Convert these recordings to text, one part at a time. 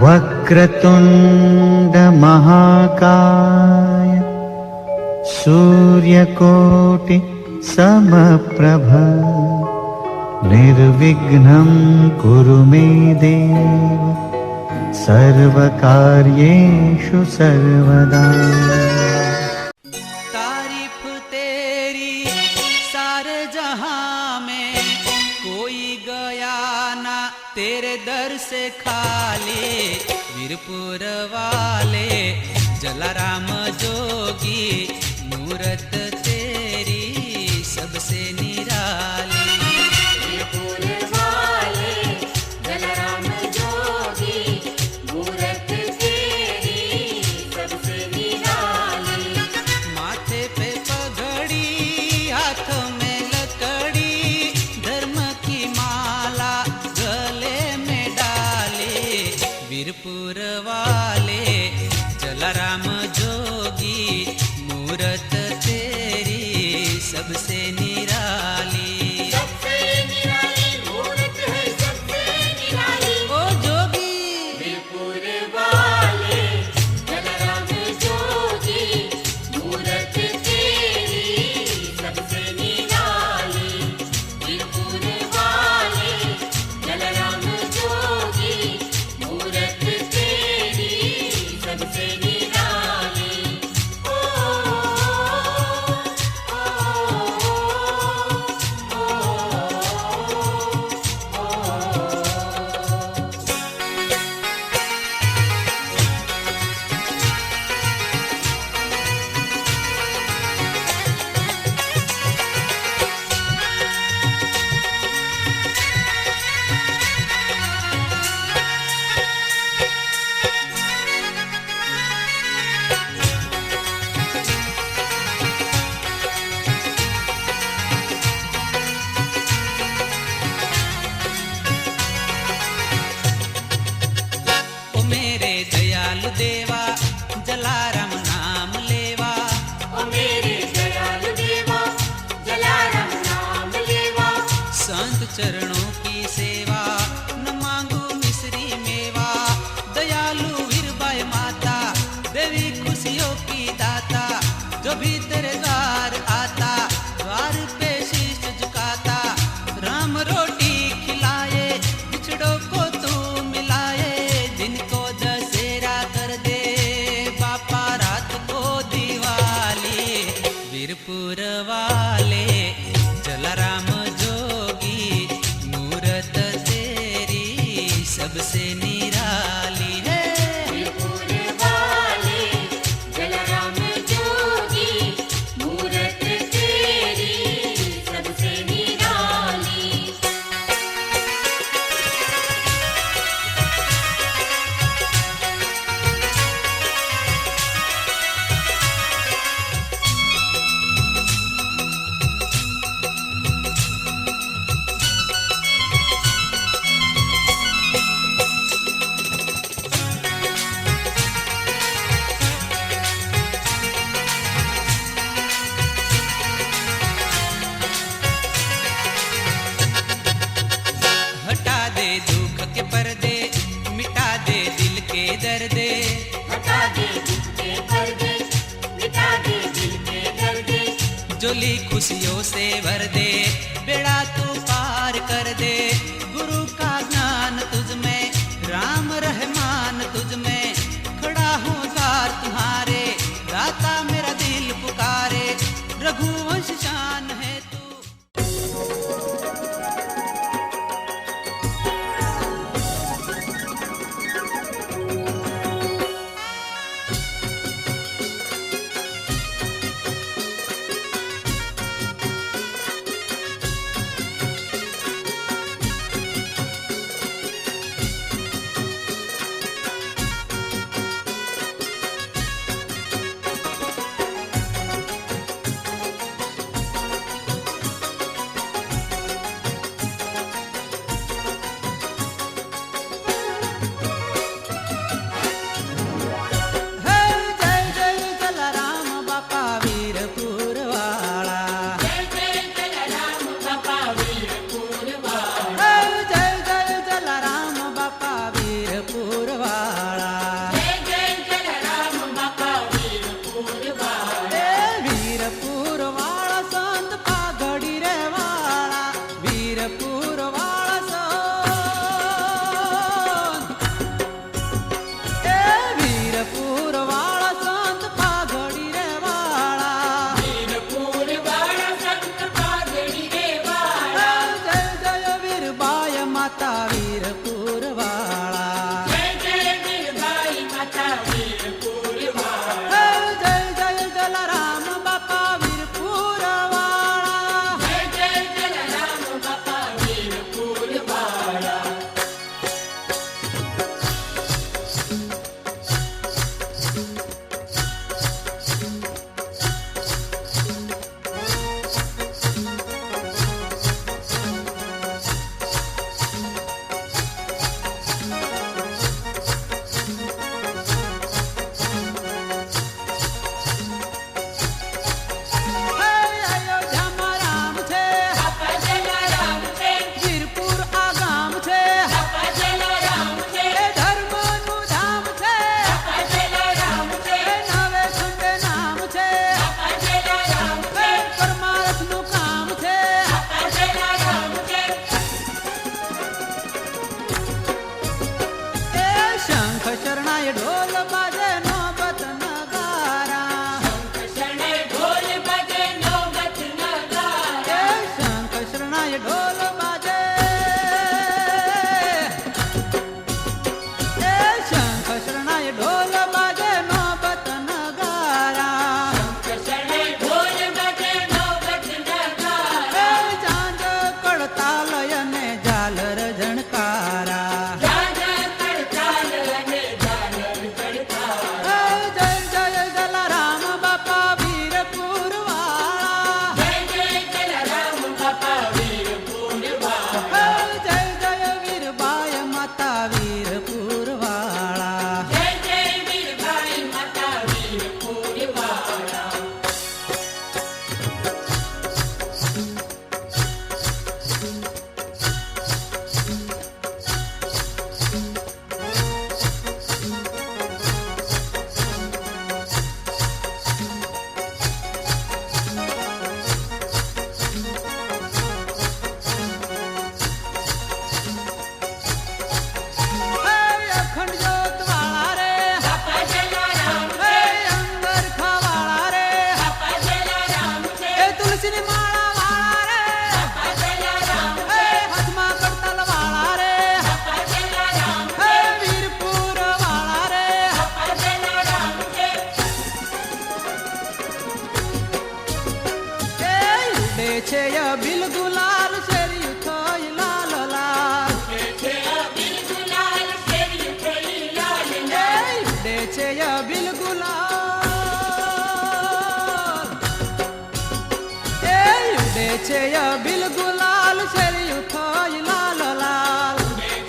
वक्रतुंड महाकाय सूर्यकोटि समप्रभ निर्विघ्नं कुरु मे देव सर्वकार्येषु सर्वदा। तारीफ तेरी सारे जहां में, कोई गया ना तेरे दर से खाली। वीरपुर वाले जलाराम जोगी, मूरत तेरी सबसे निराली। वीरपुर वाले जलाराम जोगी, मूरत तेरी सबसे निराली। सबसे निराली मूरत है, सबसे निराली ओ जोगी। वीरपुर वाले जलाराम जोगी, मूरत तेरी सबसे निराली। वीरपुर वाले जलाराम जोगी, मूरत तेरी सबसे निराली। ओ, ओ मेरे दयालु देवा जलाराम नाम लेवा। ओ मेरे दयालु देवा जलाराम नाम लेवा। संत चरणों की सेवा, न मांगू मिश्री मेवा। दयालु वीरबाई माता, देवी खुशियों की दाता। जो भी तेरे द्वार आता, द्वार पे शीश झुकाता। राम रोटी खिलाए, बिछड़ों को तू मिलाए। दिन को दशहरा कर दे बापा, रात को दिवाली। वीरपुर वाले जलाराम जोगी, मूरत तेरी सबसे निराली है। वीरपुर वाले जलाराम जोगी, मूरत तेरी सबसे निराली। हटा दे दुख के पर्दे, मिटा दे दिल के दर्दे। हटा दे दुख के पर्दे, मिटा दे दिल के दर्दे। जोली खुशियों से भर दे, बेड़ा तू पार कर दे। गुरु का ज्ञान तुझ में, राम रहमान तुझ में। खड़ा हूँ द्वार तुम्हारे, दाता मेरा दिल पुकारे। रघुवंश शान है तू। વીરપુર વાળા. જય જય વીરબાઈ માતા વીરપુર વાળા. જય જય જલારામ બાપા વીરપુર વાળા. જય જય જલારામ બાપા વીરપુર વાળા. અયોધ્યામાં રામ છે, બાપા જલારામ છે. વીરપુર આ ગામ છે, બાપા જલારામ છે. એ ધર્મનું ધામ છે, બાપા જલારામ છે. એ નવે ખંડે નામ છે, બાપા જલારામ છે. એ પરમાર્થનું કામ છે. બાપા જલારામ છે. એ શંખ શરણાય ઢોલ બાજે નોબત નગારા. શરણે ઢોલ બાજે નોબત નગારા. એ શંખ શરણાય ઢોલ બાજે. એ શંખ શરણાય ઢોલ બાજે નોબત નગારા. શરણે ઢોલ બાજે નોબત નગારા. એ ચાંદ કડતાલ અને ઝાલર ઝણકારા. રાજા કડતાલ અને ઝાલર કડતાલ. જય જય જલારામ બાપા વીરપુર વાળા. જય જય જલારામ બાપા વીરપુર વાળા. જય જય વીરબાઈ માતા વીરપુર વાળા. જય જય વીરબાઈ માતા વીરપુર વાળા. અખંડ જ્યોત વાળા રે. બાપા જલારામ એ છે. અંગરખા વાળા રે. બાપા જલારામ છે. એ તુલસીની માળા વાળા રે. બાપા જલારામ એ છે. હાથમાં કડતાલ વાળા રે. બાપા જલારામ એ છે. વીરપુર વાળા રે. બાપા જલારામ છે. એ ઉડે છે અબિલ ગુલાલ શેરી થઈ લાલ લાલ. છે અબિલ ગુલાલ શેરી થઈ લાલ એ લાલ. ઉડે છે અબિલ ગુલાલ. એ ઉડે છે અબિલ ગુલાલ શેરી થઈ લાલ લાલ.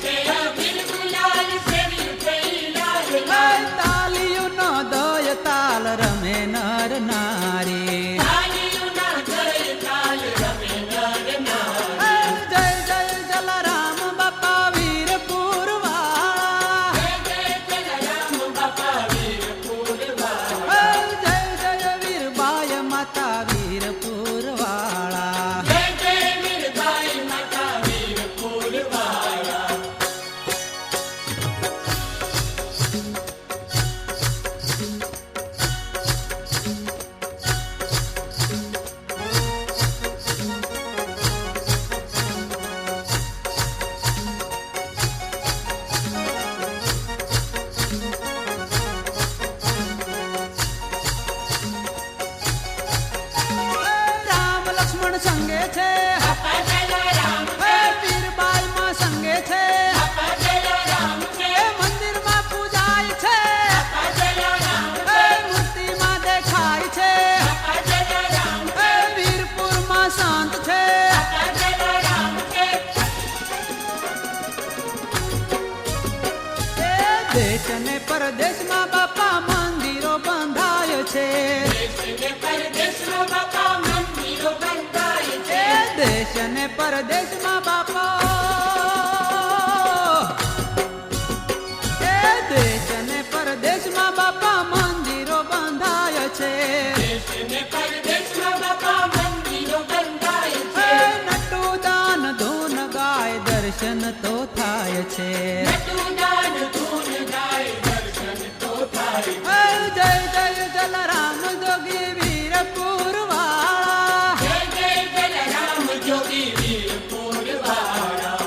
છે અબિલ ગુલાલ શેરી થઈ લાલ એ લાલ. તાલીઓનો દય તાલ રમે નર નારી. તાલીઓના જય તાલ રમે નર નારી. એ જય જય જલારામ બાપા વીરપુર વાળા. જય જય જલારામ બાપા વીરપુર વાળા. એ જય જય વીરબાઈ માતા વીરપુર વાળા. જય જય વીરબાઈ માતા વીરપુર વાળા. રામ લક્ષ્મણ સંગે છે. બાપા જલારામ એ છે. વીરબાઈ માં સંગે છે. બાપા જલારામ છે. એ મંદિરમાં પૂજાય છે. બાપા જલારામ એ છે. મૂર્તિમાં દેખાય છે. બાપા જલારામ એ છે. વીરપુરમાં શાંત છે. બાપા જલારામ છે. એ દેશ ને પરદેશમાં બાપા મંદિરો બંધાય છે. દેશ ને પરદેશમાં બાપા મંદિરો બંધાય એ છે. દેશ ને પરદેશમાં બાપા. એ દેશ ને પરદેશમાં બાપા મંદિરો બંધાય છે. દેશ ને પરદેશમાં બાપા મંદિરો બંધાય એ છે. નટુ દાન ધૂન ગાય દર્શન તો થાય છે. નટુ દાન ધૂન ગાય દર્શન તો થાય. એ જય જય જલારામ જોગી વીરપુર વાળા. જય જય જલારામ જોગી વીરપુર વાળા.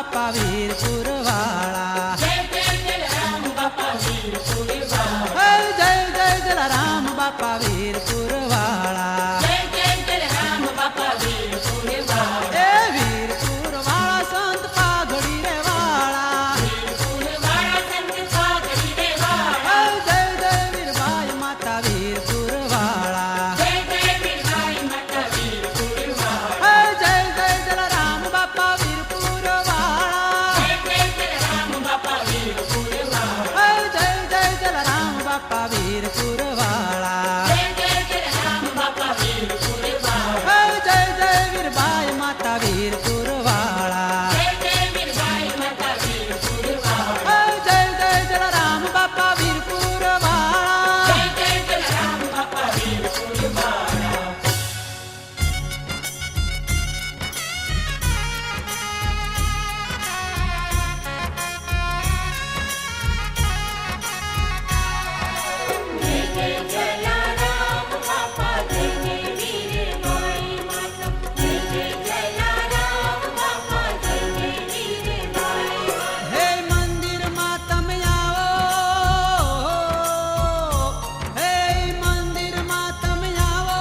બાપા વીરપુર વાળા. જય જય જલારામ બાપા વીરપુર વાળા. હે જય જય જલારામ બાપા વીરપુર વાળા. જય જય જલારામ બાપા વીરપુર વાળા. એ વીરપુર વાળા સંત પાઘડી રે વાળા. વીરપુર વાળા સંત પાઘડી રે હે વાળા. જય જય વીરબાઈ માતા વીરપુર વાળા. જય જય વીરબાઈ માતા વીરપુર વાળા. હે જય જય જલારામ બાપા વીરપુર વાળા. જય જય જલારામ બાપા વીરપુર વાળા. હે જય જય જલારામ બાપા વીરપુર વાળા. જય જય જલારામ બાપા વીરપુર વાળા. હે જય જય વીરબાઈ માતા વીરપુર વાળા. જય જય વીરબાઈ માતા વીરપુર વાળા. હે જય જય જલારામ બાપા વીરપુર વાળા. જય જય જલારામ બાપા વીરપુર વાળા. જય જય જલારામ બાપા જય જય વીરબાઈ માતા. જય જય જલારામ બાપા જય જય વીરબાઈ માતા. હે મંદિરમાં તમે આવો. હે મંદિરમાં તમે આવો.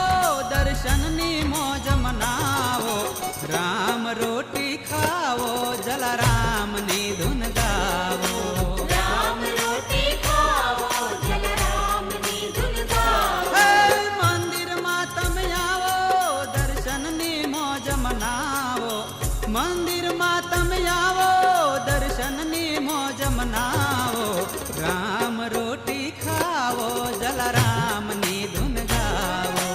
દર્શનની મોજ મનાવો. રામ રોટી ખાવો. જલારામની ધૂન ગાવો. રામ રોટી ખાવો જલારામની ધૂન ગાવો. હે મંદિરમાં તમે આવો. દર્શનની મોજ મનાવો. મંદિરમાં તમે આવો. દર્શનની મોજ મનાવો. રામ રોટી ખાવો. જલારામની ધૂન ગાવો.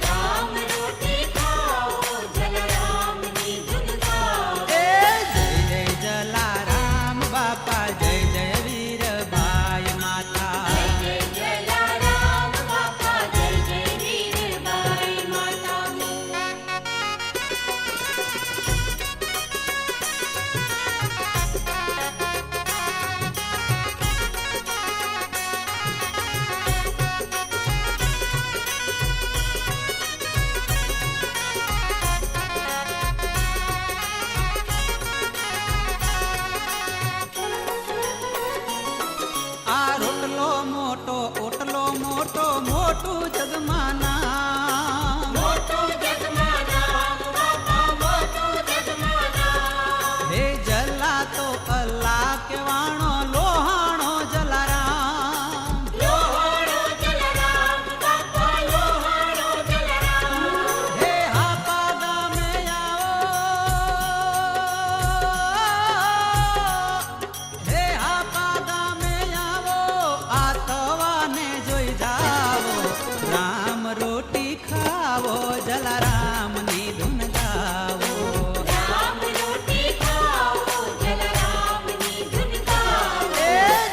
રામ રોટી ખાવો જલારામની ધૂન ગાવો. એ જય જય જલારામ બાપા જય જય વીરબાઈ માતા. જય જય જલારામ બાપા જય જય વીરબાઈ માતા. આ રોટલો મોટો ઓટલો મોટો મોટું જગમાં નામ. મોટું જગમાં નામ બાપા મોટું જગમાં નામ. હે જલા તો અલ્લાહ કેવાણો લોહાણો જલારામ. લોહાણો જલારામ બાપા લોહાણો જલારામ. હે હાપા ગામે આવો. હે હાપા ગામે આવો. આ તવાને જોઈ જાવો. રામ રોટી ખાવો. જલારામની ધૂન ગાવો. રામ રોટી ખાવો જલારામની ધૂન ગાવો. એ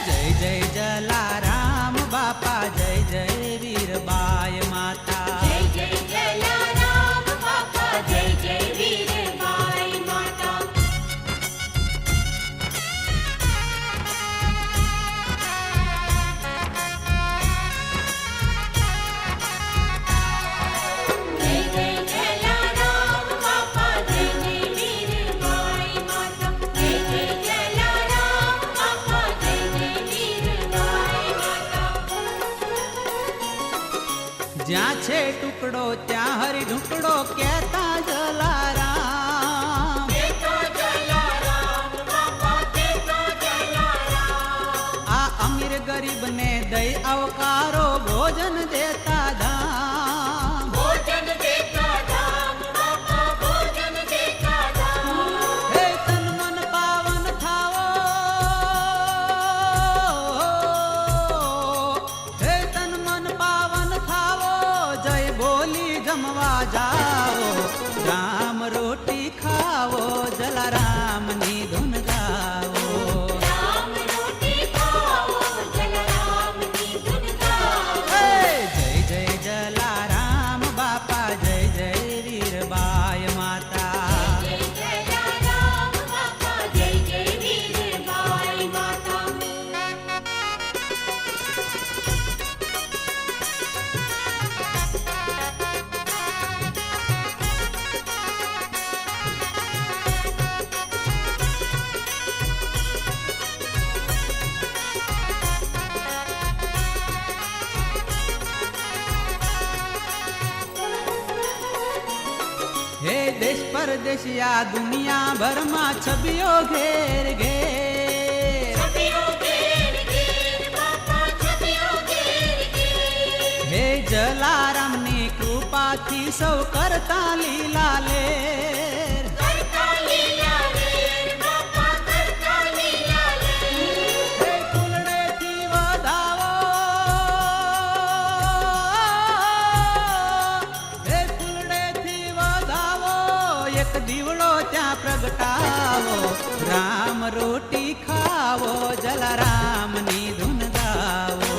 જય જય જલારામ બાપા જય જય વીરબાઈ માતા. જય જય જલારામ બાપા જય જય વીરબાઈ માતા. જય જય જલારામ બાપા જય જય વીરબાઈ માતા. જય જય જલારામ બાપા જય જય વીરબાઈ માતા. જ્યાં છે ટુકડો ત્યાં હરી ઢુકડો કહેતા જલારામ. દેતો જલારામ બાપા દેતો જલારામ. આ અમીર ગરીબને દઈ આવકારો. ભોજન દેતા ધામ. ભોજન દેતા ધામ બાપા ભોજન દેતા ધામ. હે તન મન પાવન થાવો. હે તન મન પાવન થાવો. જય બોલી જમવા જાવો. રામ રોટી ખાવો. જલારામની ધૂન ગાવો. રામ રોટી ખાવો જલારામની ધૂન ગાવો. હે જય જય જલારામ બાપા જય જય વીરબાઈ માતા. જય જય જલારામ બાપા જય જય વીરબાઈ માતા. હે દેશ પરદેશિયા દુનિયા ભરમાં છબીઓ ઘેર ઘેર છબીઓ ઘેર ઘેર બાપા છબીઓ ઘેર ઘેર હે જલારામની કૃપાથી સૌ કરતા લીલા લેર કરતા લીલા લેર બાપા કરતા લીલા લેર હે ફૂલડેથી વધાવો હે ફૂલડેથી વધાવો એક દીવડો ત્યાં પ્રગટાવો રામ રોટી ખાવો જલારામની ધૂન ગાવો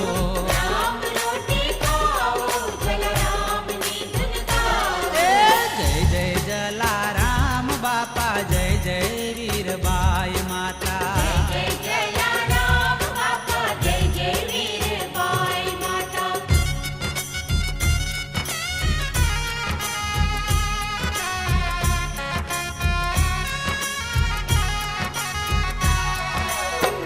રામ રોટી ખાઓ જલારામની ધૂન ગાઓ એ જય જય જલારામ બાપા જય જય વીરબાઈ માતા જય જય જલારામ બાપા જય જય વીરબાઈ માતા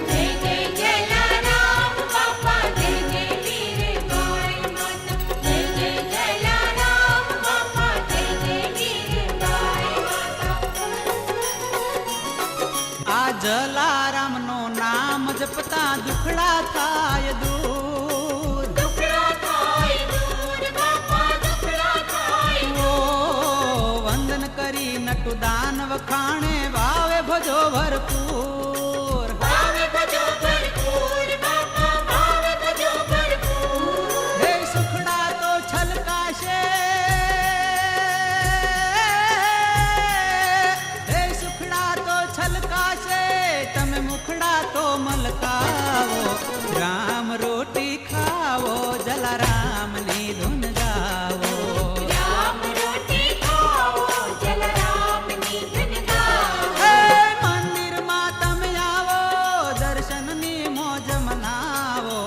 જય જય જલારામ બાપા જય જય વીરબાઈ માતા જય જય જલારામ બાપા જય જય વીરબાઈ માતા આ જલારામનો નામ જપતા દુખડા થાય દૂર દુખડા થાય દૂર બાપા દુખડા થાય ઓ વંદન કરી નટુ દાન વખાણે ભાવે ભજો ભરપૂર ભાવે ભજો ભરપૂર બાપા ભાવે ભજો ભરપૂર હે સુખડા તો છલકાશે હે સુખડા તો છલકાશે તમે મુખડા તો મલકાવો રામ રોટી ખાવો જલારામની ધૂન ગાવો રામ રોટી ખાઓ જલારામની ધૂન ગાઓ હે મંદિરમાં તમે આવો દર્શનની મોજ મનાવો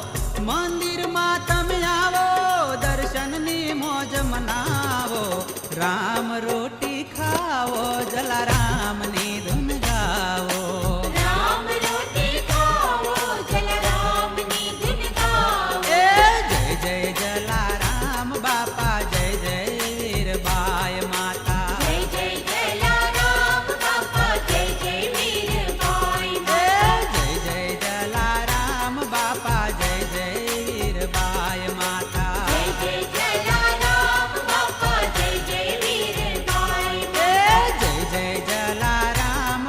મંદિરમાં તમે આવો દર્શનની મોજ મનાવો રામ રોટી ખાવો જલારામની ધૂન ગાવો રામ રોટી ખાઓ જલારામની ધૂન ગાઓ એ જય જય જલારામ બાપા જય જય વીરબાઈ માતા જય જય જલારામ બાપા જય જય વીરબાઈ એ માતા જય જય જલારામ બાપા જય જય વીરબાઈ માતા જય જય જલારામ બાપા જય જય વીરબાઈ એ જય જય જલારામ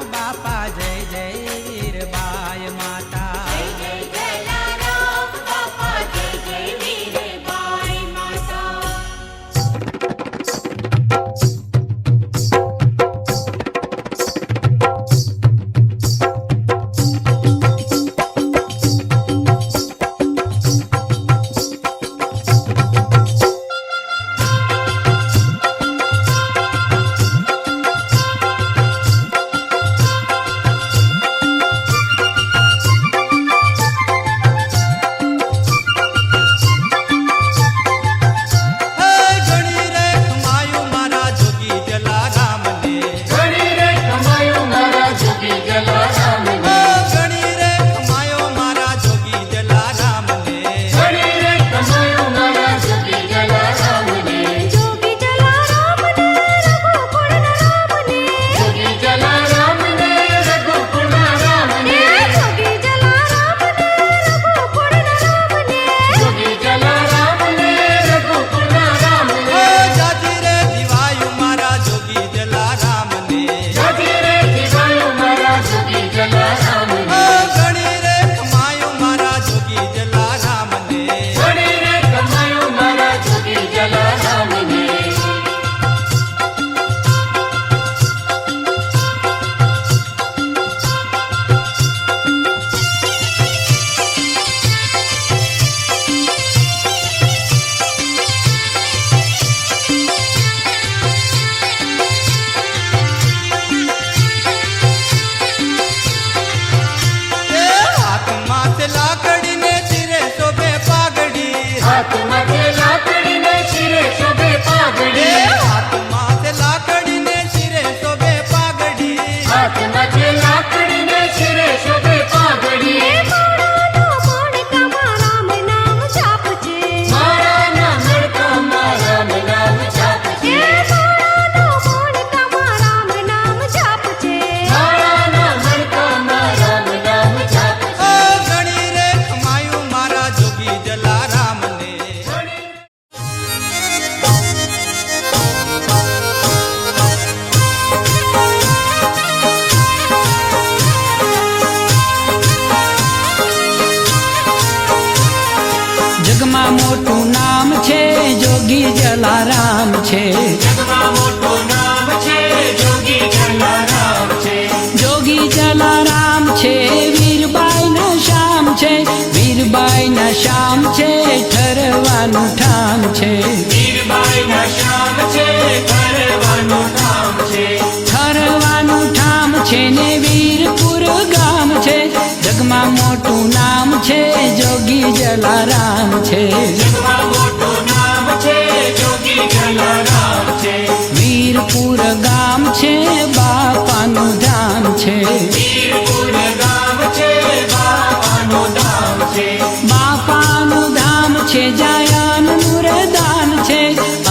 જોગી જલારામ છે. જગમાં મોટું નામ છે જોગી જલારામ છે. વીરપુર ગામ છે બાપાનું ધામ છે. વીરપુર ગામ છે બાપાનું ધામ છે. બાપાનું ધામ છે જ્યાં અન્નનું રે દાન છે.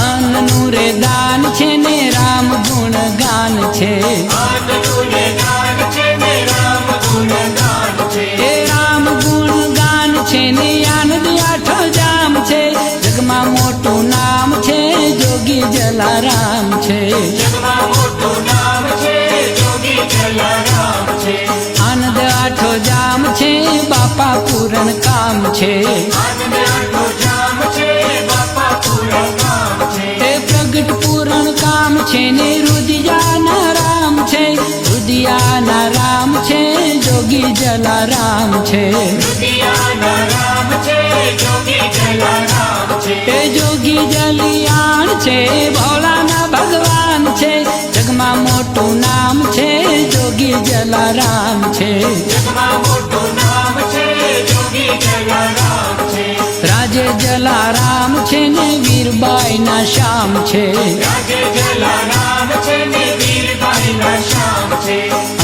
અન્નનું રે દાન છે ને રામ ગુણ ગાન છે. આનંદનું ગાન છે ને રામ ગુણ ગાન છે. એ રામ ગુણ ગાન છે ને આનંદ આઠો જામ છે. જગમાં મોટું નામ છે જોગી જલારામ છે. જગમાં મોટું નામ છે જોગી જલારામ છે. આનંદ આઠો જામ છે બાપા પૂરણ કામ છે. આનંદ આઠો જામ છે બાપા પૂરા કામ છે. એ પ્રગટ પૂરણ કામ છે ને રુદિયાના રામ છે. રુદિયાના રામ છે જોગી જલારામ છે. દુનિયાના રામ છે જોગી જલારામ છે. એ જોગી જલિયાણ છે ભોળાના ભગવાન છે. જગમાં મોટું નામ છે જોગી જલારામ છે. જગમાં મોટું નામ છે જોગી જલારામ છે. રાજે જલારામ છે ને વીરબાઈના શ્યામ છે. રાજે જલારામ છે ને વીરબાઈના શ્યામ છે.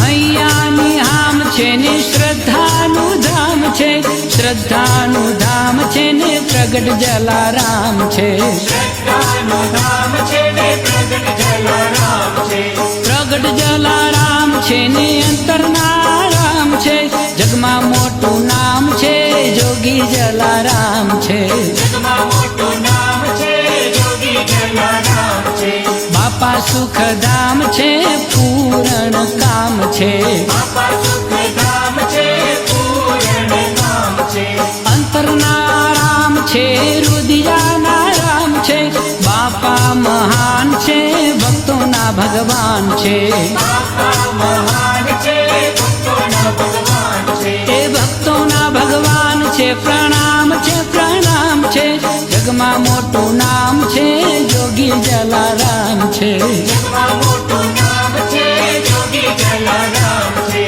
અહીંયાની હામ છે ને શ્રદ્ધાનું ધામ છે. શ્રદ્ધાનું ધામ છે ને પ્રગટ જલારામ છે. શ્રદ્ધાનું ધામ છે ને પ્રગટ જલારામ છે. પ્રગટ જલારામ છે ને અંતરના રામ છે. જગમાં મોટું નામ છે જોગી જલારામ છે. જગમાં મોટું નામ છે જોગી જલારામ છે. બાપા સુખધામ છે પૂરણ કામ છે. બાપા સુખધામ છે પૂરણ નામ છે. અંતરના રામ છે રુદિયાના રામ છે. બાપા મહાન છે ભક્તોના ભગવાન છે. બાપા મહાન છે ભક્તોના ભગવાન છે. એ ભક્તોના ભગવાન છે. પ્રણામ છે પ્રણામ છે. જગમાં મોટું નામ છે જોગી જલારામ છે. જગમાં મોટું નામ છે જોગી જલારામ છે.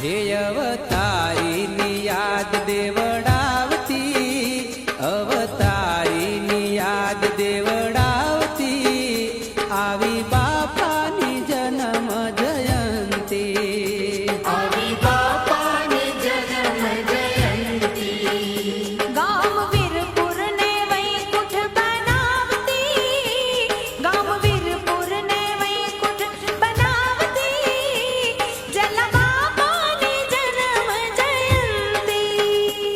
હે અવતારીની યાદ દેવડાવતી, અવતારીની યાદ દેવડાવતી, આવી બાપાની જન્મ જયંતી. આવી બાપાની જન્મ જયંતી. ગામ વીરપુરને વૈકુંઠ બનાવતી, ગામ વીરપુરને વૈકુંઠ બનાવતી, જલા બાપાની જન્મ જયંતી.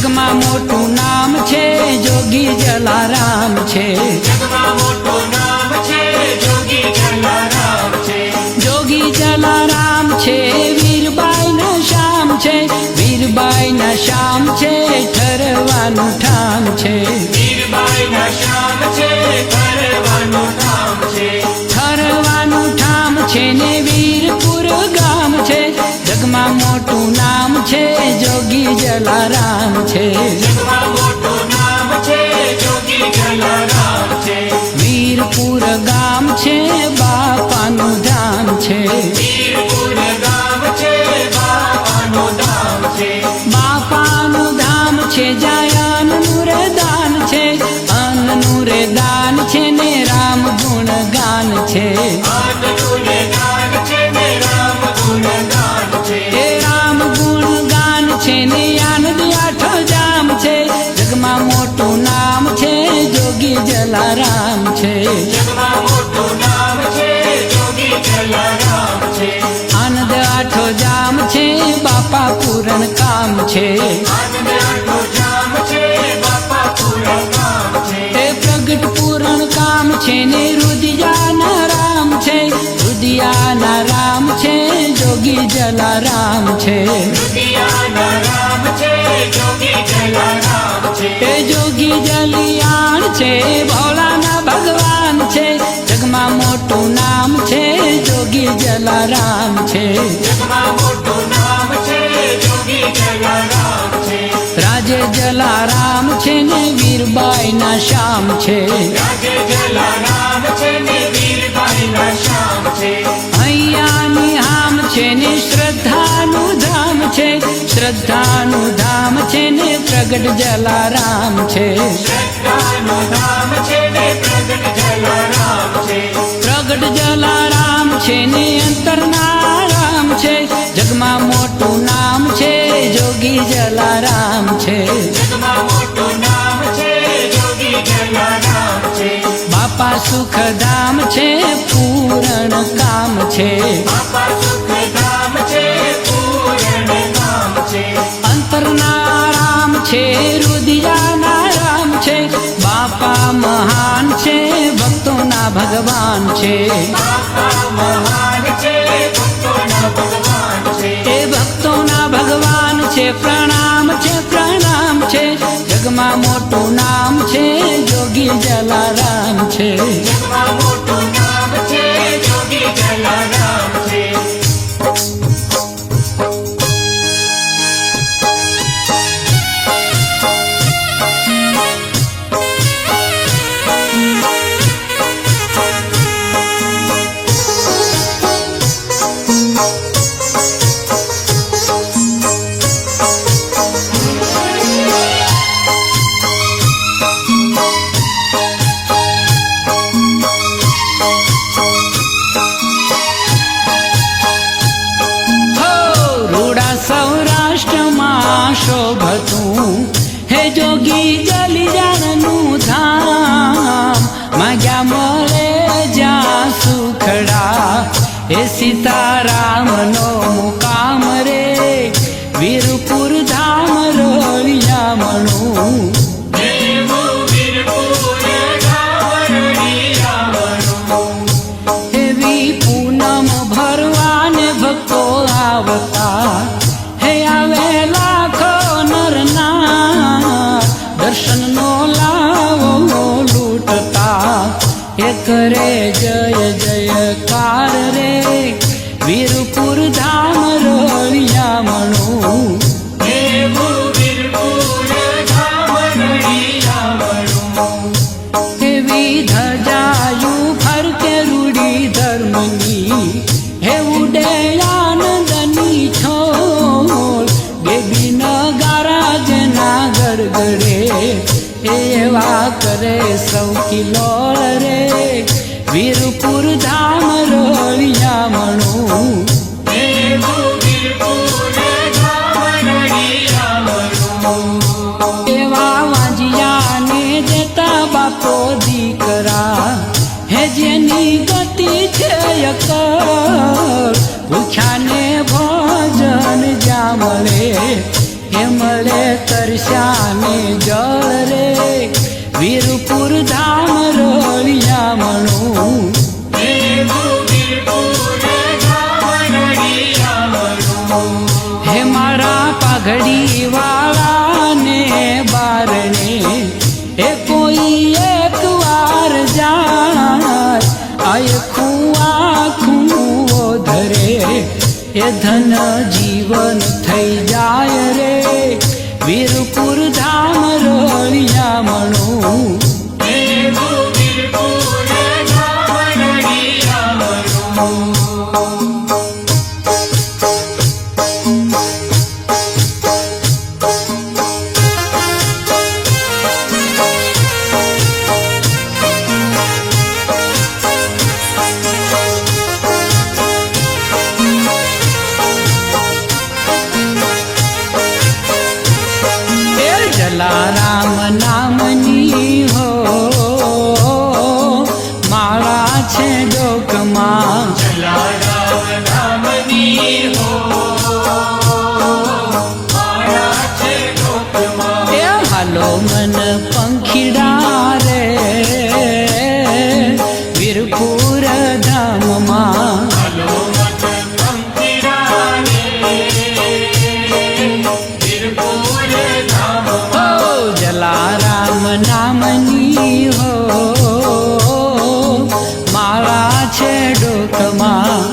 જગમાં મોટું નામ છે જોગી જલારામ છે. જગમાં મોટું નામ છે જોગી જલારામ છે. જોગી જલારામ છે વીરબાઈ ના શ્યામ છે. વીરબાઈ ના શ્યામ છે ઠરવાનું ઠામ છે. વીરબાઈના શ્યામ છે કરવાનું કામ છે. ઠરવાનું ઠામ છે ને વીરપુર ગામ છે. જગમાં મોટું નામ છે જોગી જલારામ છે. જગમાં મોટું નામ છે જોગી જલારામ છે. વીરપુર ગામ છે બાપાનું ધામ છે. વીરપુર ગામ છે બાપાનું ધામ છે. બાપાનું ધામ છે જ્યાં અન્નનું રે દાન છે. અન્નનું રે દાન છે ને રામ ગુણ ગાન છે. આનંદનું ગાન છે ને રામ ગુણ ગાન છે. એ રામ ગુણ ગાન છે ને આનંદ આઠો જામ છે. જગમાં મોટું નામ છે જોગી જલારામ છે. જગમાં મોટું નામ છે જોગી જલારામ છે. આનંદ આઠો જામ છે બાપા પૂરણ કામ છે. આનંદ આઠો જામ છે બાપા પૂરા કામ છે. એ પ્રગટ પૂરણ કામ છે ને રુદિયાના રામ છે. રુદિયાના રામ છે જોગી જલારામ છે. દુનિયાના રામ છે જોગી જલારામ છે. એ જોગી જલિયાણ છે ભોળાના ભગવાન છે. જગમાં મોટું નામ છે જોગી જલારામ છે. જગમાં મોટું નામ છે જોગી જલારામ છે. રાજે જલારામ છે ને વીરબાઈ ના શ્યામ છે. રાજે જલારામ છે ને વીરબાઈના શ્યામ છે. અહીંયાની હામ છે ને શ્રદ્ધાનું ધામ છે. શ્રદ્ધાનું ધામ છે ને પ્રગટ જલારામ છે. શ્રદ્ધાનું ધામ છે ને પ્રગટ જલારામ છે. પ્રગટ જલારામ છે ને અંતરના રામ છે. જગમાં મોટું નામ છે જોગી જલારામ છે. જગમાં મોટું નામ છે જોગી જલારામ છે. બાપા સુખધામ છે પૂરણ કામ છે. બાપા સુખધામ છે પૂરણ કામ છે. અંતરના રામ છે રુદિયાના રામ છે. બાપા મહાન છે ભક્તોના ભગવાન છે. બાપા મહાન છે ભક્તોના ભગવાન છે. એ ભક્તોના ભગવાન છે પ્રણામ છે પ્રણામ છે. જગમાં મોટું નામ છે જોગી જલારામ છે. જગમાં મોટું નામ છે જોગી જલારામ છે. હો રૂડા સૌરાષ્ટ્રમાં શોભતું હે જોગી જલિયાણનું ધામ. માગ્યા મળે જ્યાં સુખડા હે સીતારામનો મુકામ રે. વીરપુર ધામ રોળિયામણું દેવું વીરપુર ધામ રળિયામણું. એવી પૂનમ ભરવાને ભક્તો આવતા હે આવે લાખો નરના. દર્શનનો લાવો લૂટતા એ કરે જય જયકાર રે. વીરપુર ધામ રોળિયામણું દેવું વીરપુર ધામ રળિયામણું. એવી ધજાયું ફરકે રૂડી ધર્મની હે ઉડે આનંદની છોલ. બેબી નગારા જેના ગડગડે એવા કરે સૌ કિલોળ રે. વીરપુર ધામ રોળિયામણું દેવું વીરપુર ધામ રળિયામણું. એવા વાંજિયાને દેતા બાપો દીકરા હે જેની ગતિ છે અકળ. ભૂખ્યાને ભોજન જ્યાં મળે એ મળે તરસ્યાને જળ રે વીરપુર ધામ રળિયામણું હે મારા પાઘડી વાળાને બારણે એ કોઈ એક વાર જાય આખું આખું ધરે એ ધન જીવન થઈ જાય રે વીરપુર ધામ રળિયામણું જલારામ નામની હો માળા છે ડોકમાં એ હાલો મન પંખીડા રે વીરપુર ધામમાં જલારામ નામની હો માળા છે ડોકમાં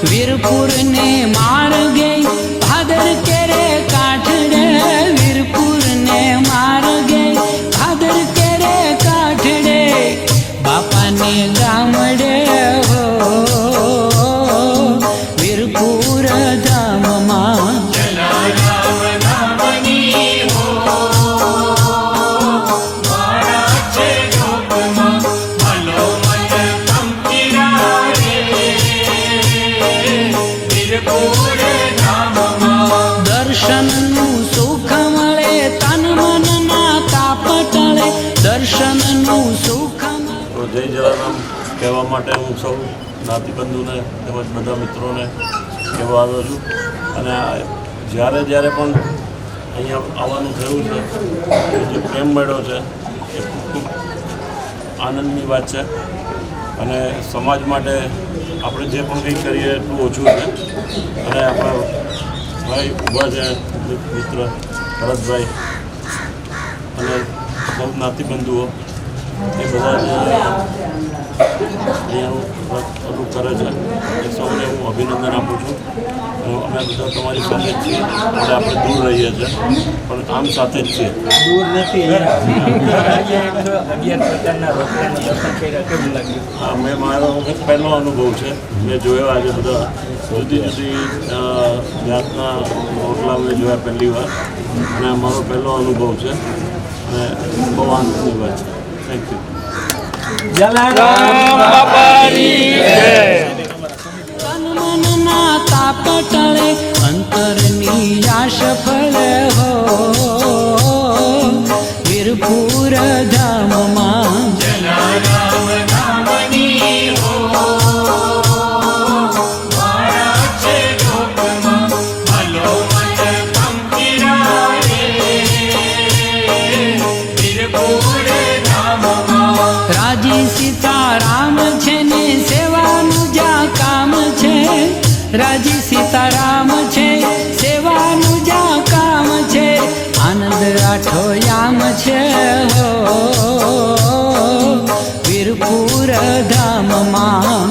વીરપુર ને માર્ગે ભાદર કેરે કાઠડે વીરપુર ને માર્ગે ભાદર કેરે કાઠડે બાપાને ગામડે હો વીરપુર ધામમાં દર્શનનું સુખ મળે તન મનના તાપ ટળે દર્શનનું સુખ તો જય જલારામ કહેવા માટે હું સૌ જ્ઞાતિબંધુને તેમજ બધા મિત્રોને કહેવા આવ્યો છું અને જ્યારે જ્યારે પણ અહીંયા આવવાનું થયું છે એ જે પ્રેમ મળ્યો છે એ ખૂબ આનંદની વાત છે અને સમાજ માટે આપણે જે પણ કંઈ કરીએ એટલું ઓછું છે અને આપણા ભાઈ ઊભા છે મિત્ર ભરતભાઈ અને સૌ જ્ઞાતિબંધુઓ એ બધા અહીંયાનું બધું કરે છે એ સૌને હું અભિનંદન આપું છું અમે બધા તમારી સાથે જ છીએ એટલે આપણે દૂર રહીએ છીએ પણ આમ સાથે જ છીએ હા મેં મારો પહેલો અનુભવ છે મેં જોયો આજે બધા જુદી જુદી જાતના રોટલા મેં જોયા પહેલી વાર અને મારો પહેલો અનુભવ છે અને બહુ આનંદની વાત છે થેન્ક યુ જલારામ બાપાની જય તન મનના તાપ ટળે અંતરની આશ ફળે હો વીરપુર ધામમાં રાજી સીતારામ છે ને સેવાનું જ્યાં કામ છે રાજી સીતારામ છે સેવાનું જ્યાં કામ છે આનંદ રાઠો યામ છે હો વીરપુર ધામમાં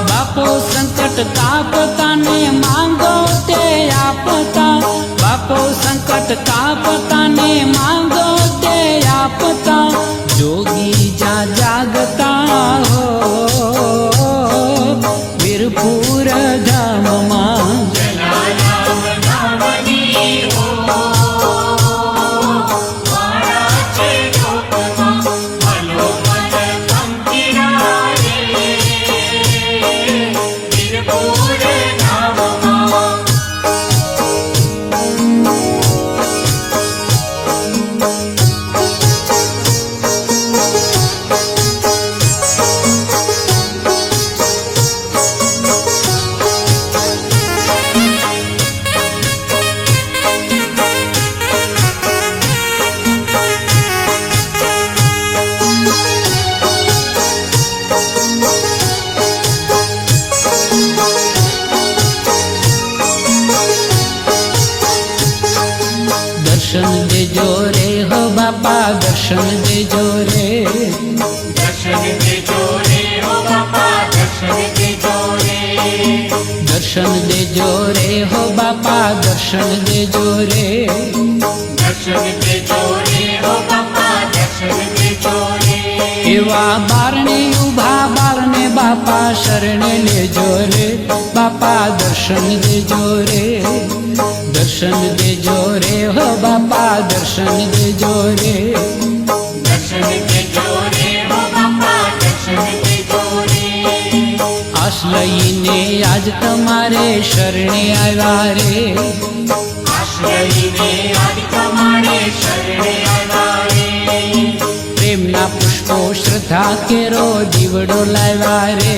બાપો સંકટ કાપતા ને માંગો તે આપતા બાપો સંકટ કાપતા ને માંગો તે આપતા જોગી જા જાગતા હો વીરપુર ધામમાં દર્શન દેજો રે હો બાપા દર્શન દેજો રે દર્શન દેજો રે હો બાપા દર્શન દેજો રે એવા બારણે ઉભા બારને બાપા શરણે લેજો રે બાપા દર્શન દેજો રે દર્શન દેજો રે હો બાપા દર્શન દેજો રે દર્શન દેજો રે હો બાપા દર્શન દેજો રે આશ લઈને આજ તમારે શરણે આવ્યા રે આશ્રયને આજ તમારે શરણે આવ્યા રે પ્રેમના પુષ્પો શ્રદ્ધા કેરો દીવડો લાવ્યા રે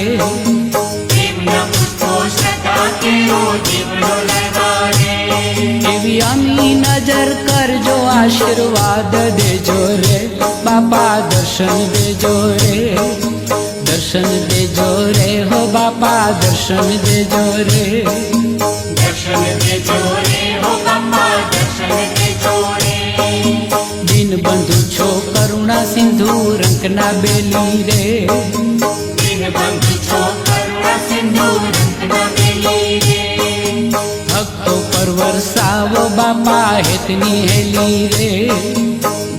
પ્રેમના પુષ્પો શ્રદ્ધા કેરો દીવડો લાવ્યા રે એવી અમી નજર કરજો આશીર્વાદ દેજો રે બાપા દર્શન દેજો રે દર્શન દેજો રે હો બાપા દર્શન દેજો રે દર્શન દેજો રે હો બાપા દર્શન દેજો રે દીનબંધુ છો કરુણા સિંધુ રંકના બેલી રે દીનબંધુ છો કરુણા સિંધુ રંકના બેલી રે ભક્તો પર વરસાવો બાપા હેતની હેલી રે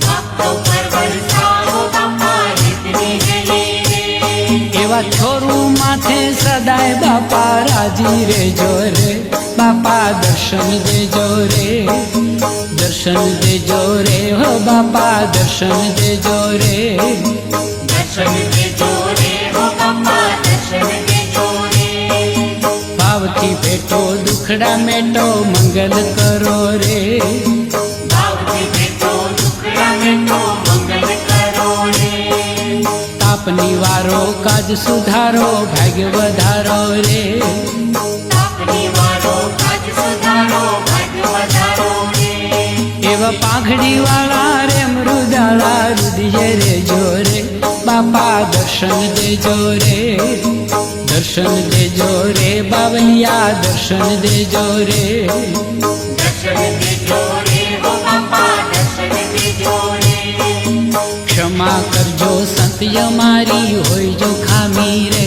ભક્તો પર વરસાવો બાપા હિતની હેલી રે એવા છોરું માથે સદાય બાપા રાજી રેજો રે બાપા દર્શન દેજો રે દર્શન દેજો રે હો બાપા દર્શન દેજો રે દર્શન દેજો રે હો બાપા દર્શન દેજો રે ભાવથી ભેટો દુખડા મેટો મંગલ કરો રે ભાવથી ભેટો દુખડા મેટો મંગલ કરો રે તાપની વારો કાજ સુધારો ભાગ્ય વધારો રે આપની વારો કાજ સુધારો ભાગ્ય વધારો રે એવા પાઘડી વાળા રે મૃદાળા રુદિયે રેજો રે બાપા દર્શન દેજો રે દર્શન દેજો રે બાવલિયા દર્શન દેજો રે દર્શન દેજો રે હો બાપા દર્શન દેજો રે ક્ષમા કરજો સંત અમારી હોય જો ખામી રે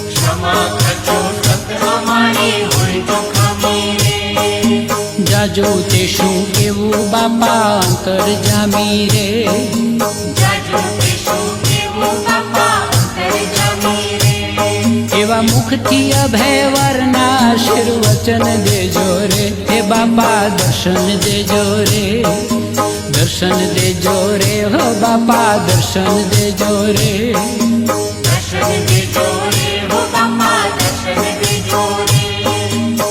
ક્ષમા કરજો સત અમારી હોય તો ખામી રે જાજો તે શું કેવું બાપા અંતર જામી રે જાજો પેશું કેવું બાપા અંતર જામી રે એવા મુખથી અભય વરના આશીર્વચન દેજો રે હે બાપા દર્શન દેજો રે દર્શન દેજો રે હો બાપા દર્શન દેજો રે દર્શન દેજો રે હો બાપા દર્શન દેજો રે હો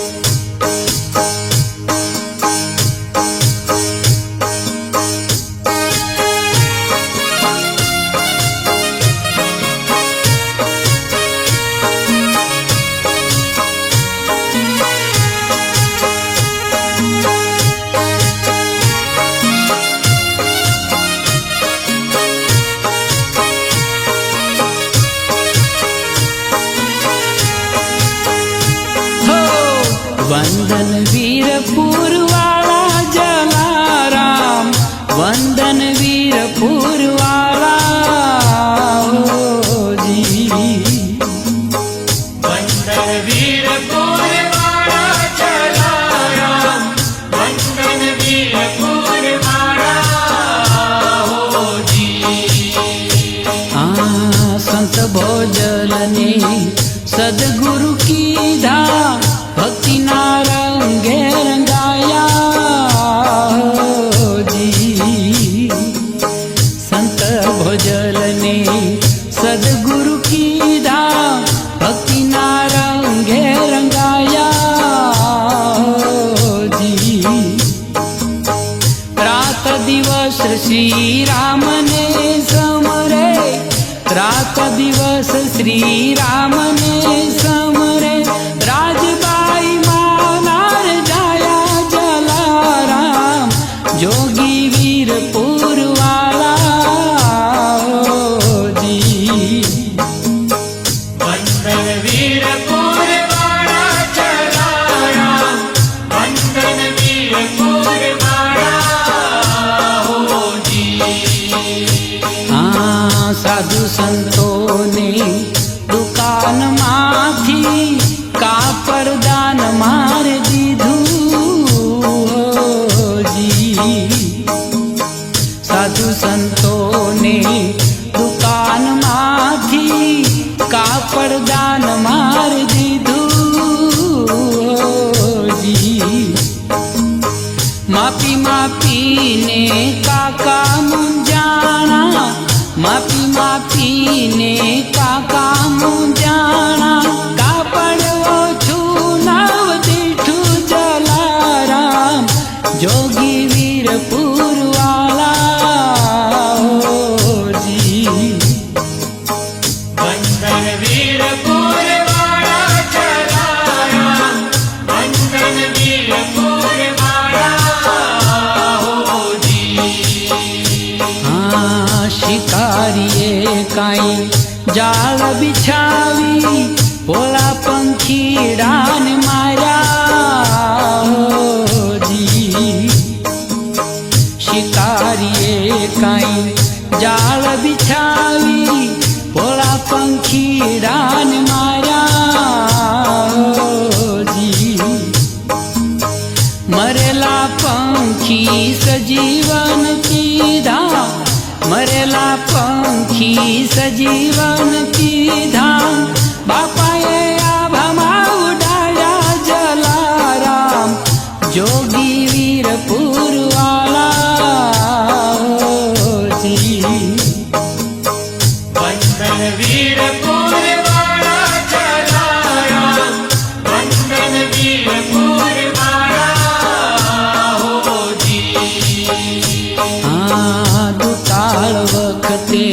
વંદન વીરપુર વાળા જલારામ વંદન વીરપુર વાળા જી વંદન વીરપુર વાળા જલારામ વંદન વીરપુર વાળા હોજી આ સંત ભોજલની સદગુરુ કીધા ભક્તિના રંગે રંગાયા જી સંત ભોજલની સદગુરુ કીધા ભક્તિના રંગે રંગાયા જી રાત દિવસ શ્રી રામને સમરે રાત દિવસ શ્રી રામને સમરે રાજબાઈ માનાર જાયા જલારામ જોગી વીરપુર વાળા જી વંદન વીરપુર વાળા જલારામ વંદન વીરપુર વાળા હોજી આ સાધુ સંતોની દુકાનમાંથી કાપડ દાન માર દીધું જી માપી માપીને કાકા મુંજાણા માપી માપીને કાકા મુંજાણા કાપડ ઓછું નાવ દીઠું જલારામ જોગી વીરપુર વાળા જી વંદન વીરપુર વાળા જલારામ વંદન વીરપુર વાળા હોજી હા શિકારીએ કાંઈ જાળ બિછાવી ભોળા પંખીડાને માર્યા જી શિકારીએ કાંઈ જાળ બિછાવી ભોળા પંખીડાને માર્યા જી મરેલા પંખી સજીવન કીધા મરેલા પંખી સજીવન કીધા બાપાએ આભામાં ઉડાડ્યા જલારામ જોગી વીરપુર વાળા જી વંદન વીરપુર વાળા જલારામ વંદન વીરપુર વાળા હોજી આ દુકાળ વખતે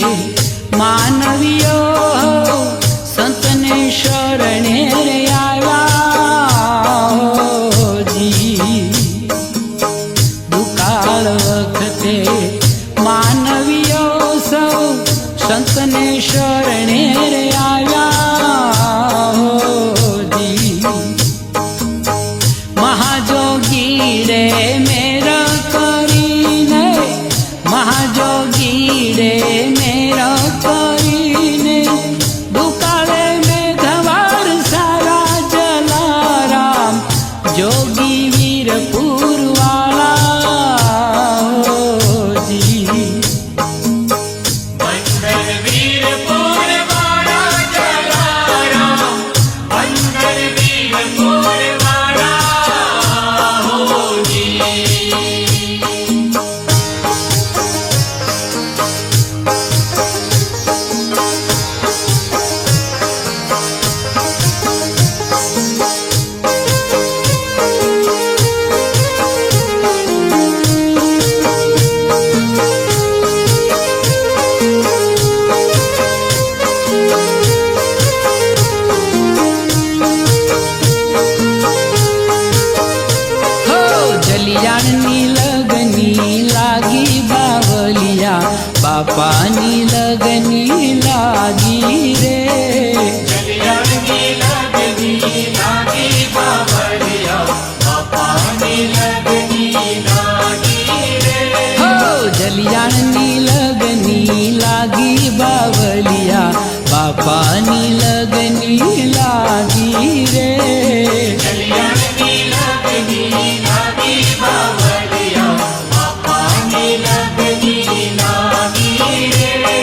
માનવીઓ સંતને શરણે રે આવ્યા જી દુકાળ વખતે માનવીઓ સૌ સંતને શરણે રે આવ્યા જી મહાજોગી રે મેર કરીને મહાજોગી રે મેર કરીને દુકાળે મેઘવાર સારા જલારામ જોગી વીરપુર વાળા જી વંદન વીરપુર વાળા જલારામ વંદન વીરપુર વાળા હોજી હો જલિયાણની લગની લાગી બાવલિયા બાપાની લગની લાગી રે જલિયાણની લગની લાગી બાવળિયા બાપાની લગની લાગી રે હો જલિયાણની લગની લાગી બાવલિયા બાપાની લગની લાગી રે જલિયાણની લગની લાગી બાવળિયા બાપાની લગની લાગી રે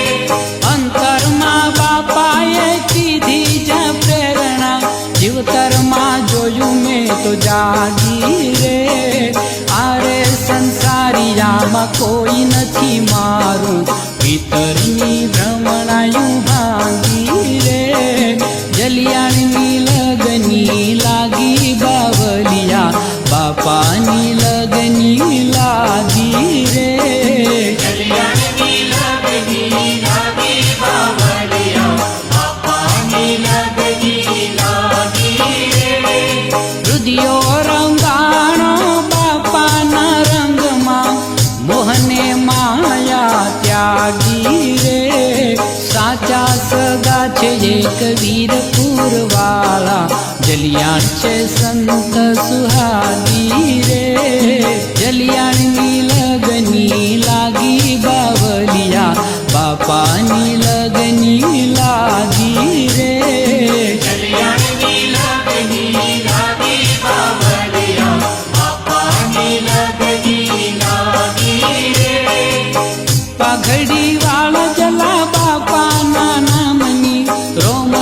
અંતરમાં બાપાએ કીધી જ પ્રેરણા જીવતરમાં જોયું મેં તો જાગી રે આરે સંસારિયામાં કોઈ નથી મારું પિતરની ભ્રમણાયું ભાંગી રે જલિયાણની લગની લાગી બાવલિયા બાપાની લગની લાગી રે જલિયાણની લગની લાગી બાવળિયા બાપાની લગની લાગી રે રુદિયો રંગાણો બાપાના રંગમાં મોહને માયા ત્યાગી રે સાચા સગા છે એક વીરપુર વાળા જલિયાણ છે સંત સુહાગી રે જલિયાણની લગની લાગી બાવલિયા બાપાની લગની લાગી રે જલિયાણની લગની લાગી બાવળિયા બાપાની લગની લાગી રે પાઘડી વાળા જલા બાપાના નામની રોમ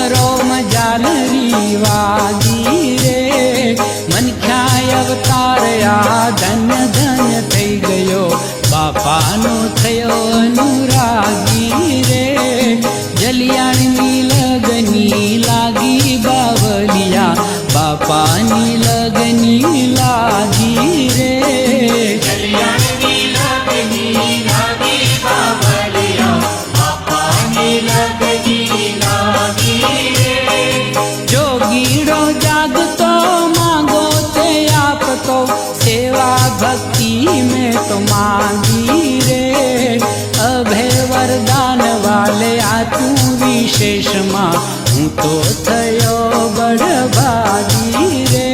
દેશમાં હું તો થયો બળભાગી રે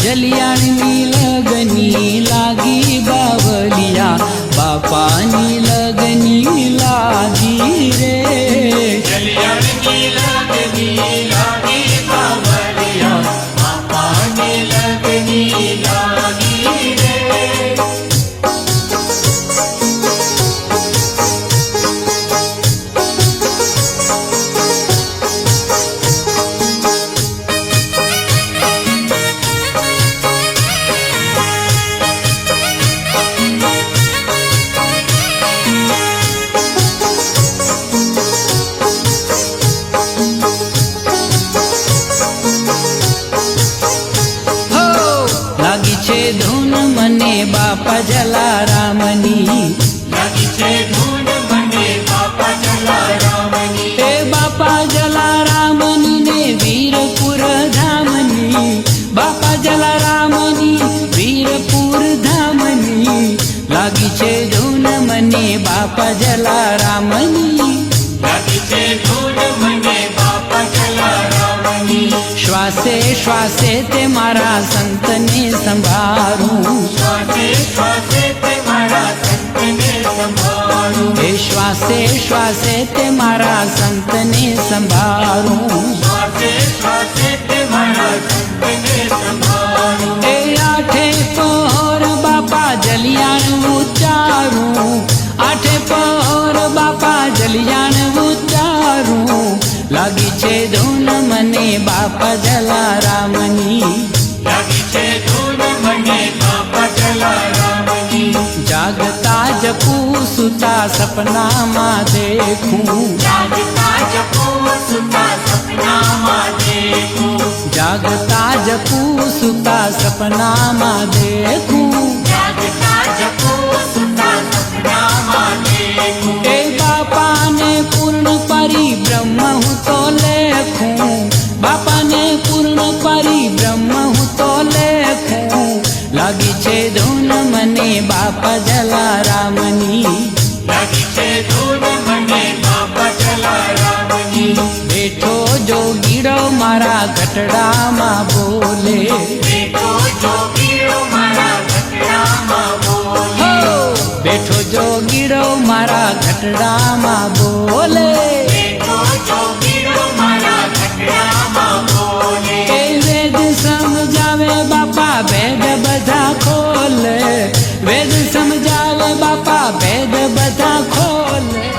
જલિયાણની લગની લાગી બાવલિયા બાપાની લગની લાગી રે કલ્યાણની લગની લાગી બાવલિયા બાપાની લગની લાગી રે ધૂન મને બાપા જલારામની લાગી છે ધૂન મને બાપા જલારામની એ બાપા જલારામની ને વીરપુર ધામની બાપા જલારામની વીરપુર ધામની લાગી છે ધૂન મને બાપા જલારામની લાગી છે ધૂન મને બાપા જલારામની શ્વાસે શ્વાસે તે મારા સંતને સંભાળું શ્વાસે શ્વાસે તે મારા સંતને સંભાળું એ શ્વાસે શ્વાસે તે મારા સંતને સંભાળું શ્વાસે શ્વાસે તે મારા સંતને સંભાળું એ આઠે પહોર બાપા જલિયાણ ઉચ્ચારું આઠે પહોર બાપા જલિયાણ ઉચ્ચારું લાગી છે ધૂન મને બાપા જલારામની લાગી છે ધૂન મને બાપા જલારામની જાગતા જપું સુતા સપનામાં દેખું જાગતા જપું સુતા સપનામાં દેખું જાગતા જપું સુતા સપનામાં દેખું જાગતા જપું સુતા સપનામાં દેખું એ બાપાને પૂર્ણ પરિબ્રહ્મ હું તો લેખું બાપાને પૂર્ણ પરિબ્રહ્મ હું તો લેખું લાગી છે ધૂન મને બાપા જલારામની લાગી છે ધૂન મને બાપા જલારામની બેઠો જોગીડો મારા ગટડામાં બોલે બેઠો જોગીડો મારા ઘટડામાં બોલે બેઠો જોગીડો મારા ગટડામાં બોલે બેઠો જોગીડો મારા ઘટડામાં બોલે એ વેદ સમજાવે બાપા ભેદ બધા ખોલે વેદ સમજાવે બાપા ભેદ બધા ખોલે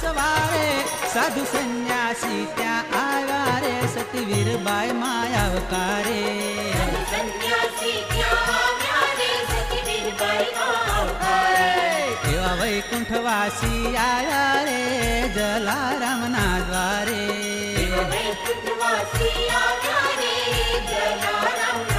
સવારે સાધુ સંન્યાસી ત્યાં આવ્યા રે સતી વીરબાઈ માં આવકારે સંન્યાસી ત્યાં આવ્યા રે સતી વીરબાઈ માં આવકારે એવા વૈકુંઠવાસી આવ્યા રે જલારામના દ્વારે વૈકુંઠવાસી આવ્યા રે જલારામના